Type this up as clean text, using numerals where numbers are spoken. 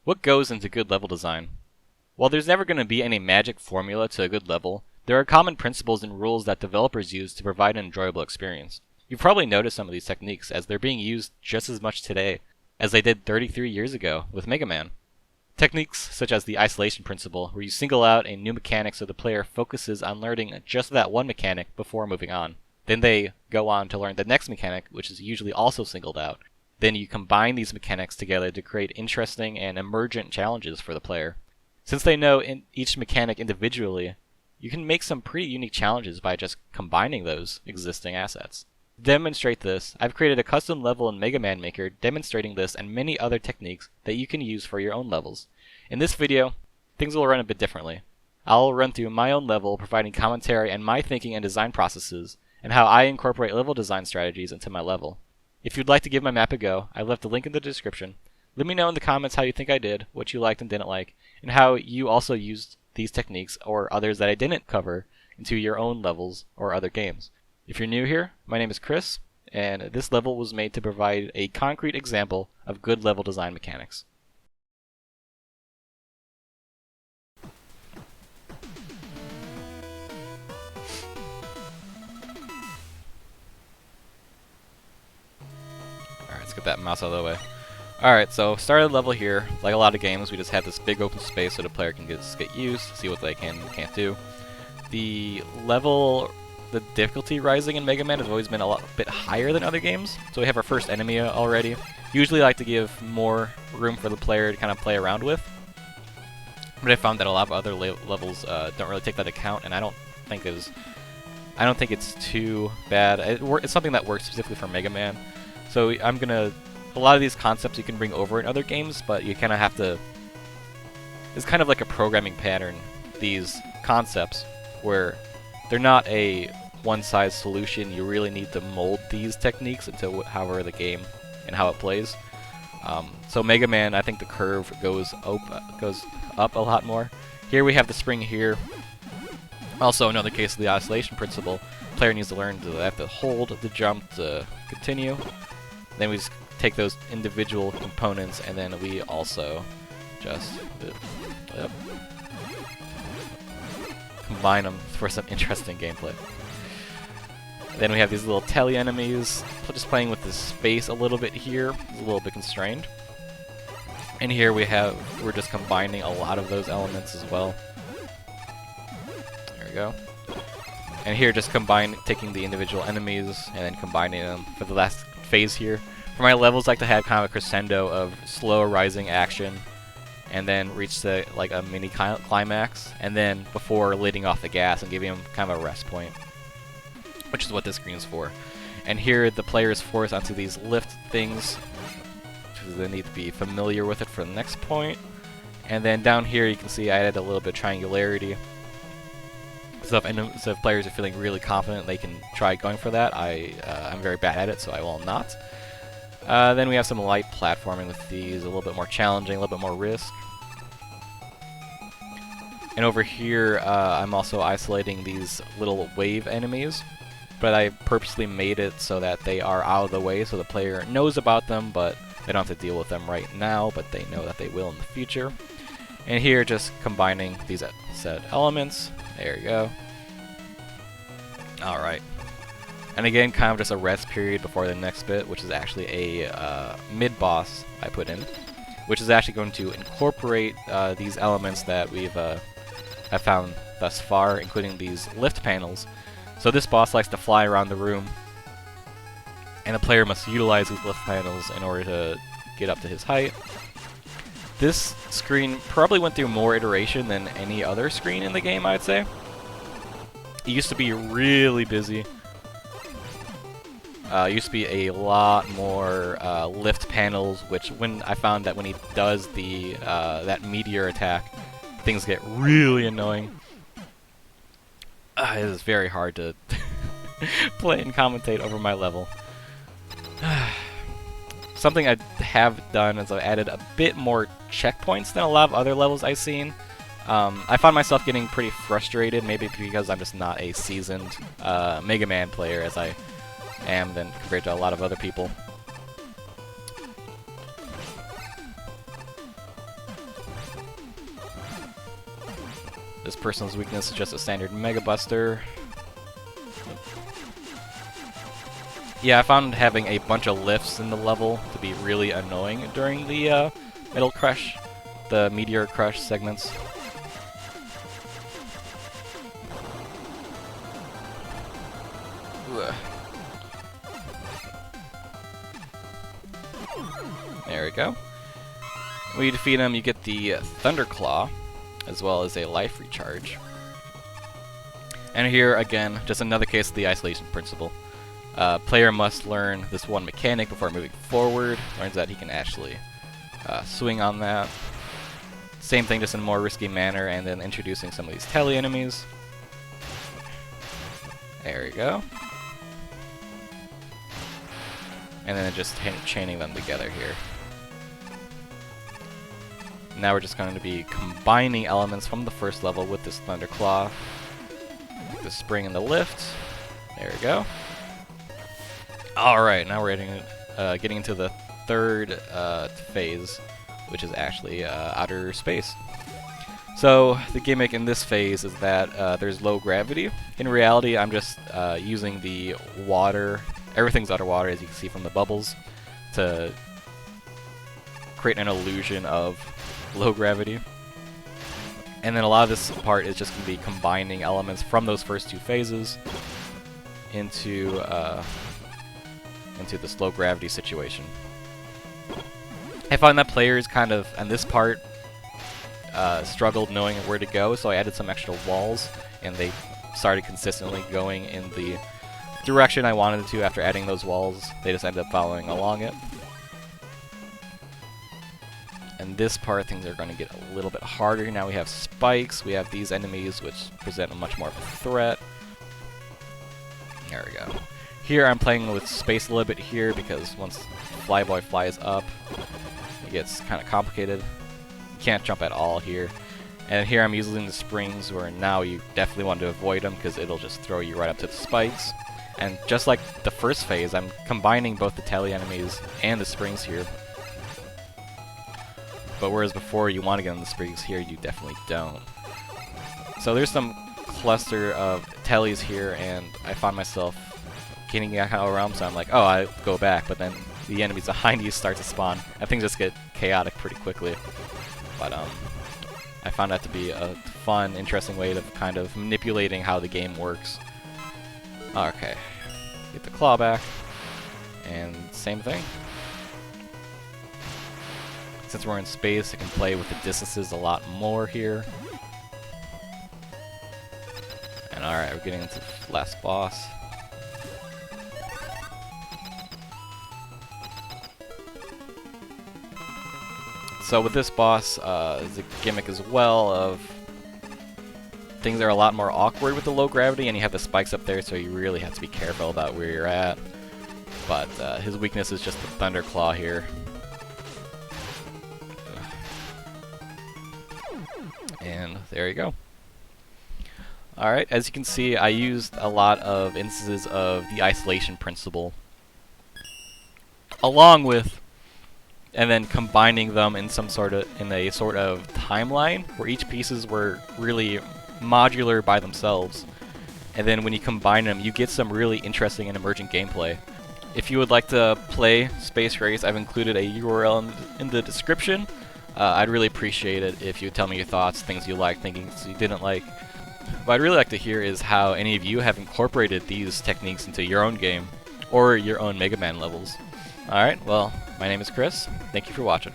What goes into good level design? While there's never going to be any magic formula to a good level, there are common principles and rules that developers use to provide an enjoyable experience. You've probably noticed some of these techniques as they're being used just as much today as they did 33 years ago with Mega Man. Techniques such as the isolation principle, where you single out a new mechanic so the player focuses on learning just that one mechanic before moving on. Then they go on to learn the next mechanic, which is usually also singled out. Then you combine these mechanics together to create interesting and emergent challenges for the player. Since they know each mechanic individually, you can make some pretty unique challenges by just combining those existing assets. To demonstrate this, I've created a custom level in Mega Man Maker demonstrating this and many other techniques that you can use for your own levels. In this video, things will run a bit differently. I'll run through my own level, providing commentary and my thinking and design processes, and how I incorporate level design strategies into my level. If you'd like to give my map a go, I left a link in the description. Let me know in the comments how you think I did, what you liked and didn't like, and how you also used these techniques or others that I didn't cover into your own levels or other games. If you're new here, my name is Chris, and this level was made to provide a concrete example of good level design mechanics. Alright, let's get that mouse out of the way. Alright, so started level here. Like a lot of games, we just have this big open space so the player can just get used, see what they can and can't do. The difficulty rising in Mega Man has always been a bit higher than other games. So we have our first enemy already. Usually like to give more room for the player to kind of play around with. But I found that a lot of other levels don't really take that account, and I don't think it's too bad. It's something that works specifically for Mega Man. So a lot of these concepts you can bring over in other games, but you kind of have to... It's kind of like a programming pattern, these concepts, where they're not a one-size solution. You really need to mold these techniques into however the game and how it plays. So Mega Man, I think the curve goes up a lot more. Here we have the spring here. Also, another case of the isolation principle. The player needs to learn to have to hold the jump to continue. Then we just take those individual components, and then we also just combine them for some interesting gameplay. Then we have these little telly enemies. Just playing with the space a little bit here. It's a little bit constrained. And here we're just combining a lot of those elements as well. There we go. And here just taking the individual enemies and then combining them for the last phase here. For my levels, I like to have kind of a crescendo of slow rising action, and then reach to like a mini climax, and then before letting off the gas and giving him kind of a rest point, which is what this screen is for. And here the player is forced onto these lift things, because they need to be familiar with it for the next point. And then down here you can see I added a little bit of triangularity. So if players are feeling really confident, they can try going for that. I'm very bad at it, so I will not. Then we have some light platforming with these, a little bit more challenging, a little bit more risk. And over here, I'm also isolating these little wave enemies, but I purposely made it so that they are out of the way, so the player knows about them, but they don't have to deal with them right now, but they know that they will in the future. And here, just combining these set elements. There you go. Alright. And again, kind of just a rest period before the next bit, which is actually a mid-boss I put in, which is actually going to incorporate these elements that I've found thus far, including these lift panels. So this boss likes to fly around the room, and the player must utilize these lift panels in order to get up to his height. This screen probably went through more iteration than any other screen in the game, I'd say. It used to be really busy. Used to be a lot more lift panels, which when I found that when he does that meteor attack, things get really annoying. It is very hard to play and commentate over my level. Something I have done is I've added a bit more checkpoints than a lot of other levels I've seen. I found myself getting pretty frustrated, maybe because I'm just not a seasoned Mega Man player as I am than compared to a lot of other people. This person's weakness is just a standard Mega Buster. Yeah, I found having a bunch of lifts in the level to be really annoying during the Metal Crush, the Meteor Crush segments. Ugh. There we go. When you defeat him, you get the Thunderclaw, as well as a life recharge. And here, again, just another case of the isolation principle. Player must learn this one mechanic before moving forward. Learns that he can actually swing on that. Same thing, just in a more risky manner, and then introducing some of these tele enemies. There we go. And then just chaining them together here. Now we're just going to be combining elements from the first level with this Thunderclaw. Like the spring and the lift. There we go. Alright, now we're getting into the third phase, which is actually outer space. So the gimmick in this phase is that there's low gravity. In reality, I'm just using the water, everything's underwater as you can see from the bubbles, to create an illusion of low gravity. And then a lot of this part is just going to be combining elements from those first two phases into this low gravity situation. I find that players kind of, on this part, struggled knowing where to go, so I added some extra walls, and they started consistently going in the direction I wanted to after adding those walls. They just ended up following along it. And this part, things are going to get a little bit harder. Now we have spikes, we have these enemies which present much more of a threat. There we go. Here I'm playing with space a little bit here because once Flyboy flies up, it gets kind of complicated. You can't jump at all here. And here I'm using the springs where now you definitely want to avoid them because it'll just throw you right up to the spikes. And just like the first phase, I'm combining both the tele enemies and the springs here. But whereas before you want to get on the springs, here you definitely don't. So there's some cluster of teles here, and I found myself getting out of realm, so I'm like, oh, I go back, but then the enemies behind you start to spawn, and things just get chaotic pretty quickly. But I found that to be a fun, interesting way of kind of manipulating how the game works. Okay, get the claw back, and same thing. Since we're in space, I can play with the distances a lot more here. And alright, we're getting into the last boss. So with this boss, is a gimmick as well of things are a lot more awkward with the low gravity, and you have the spikes up there, so you really have to be careful about where you're at. But his weakness is just the Thunderclaw here. And there you go. Alright, as you can see, I used a lot of instances of the isolation principle, along with, and then combining them in a sort of timeline where each pieces were really modular by themselves. And then when you combine them, you get some really interesting and emergent gameplay. If you would like to play Space Race, I've included a URL in the description. I'd really appreciate it if you would tell me your thoughts, things you liked, things you didn't like. What I'd really like to hear is how any of you have incorporated these techniques into your own game, or your own Mega Man levels. Alright, well, my name is Chris. Thank you for watching.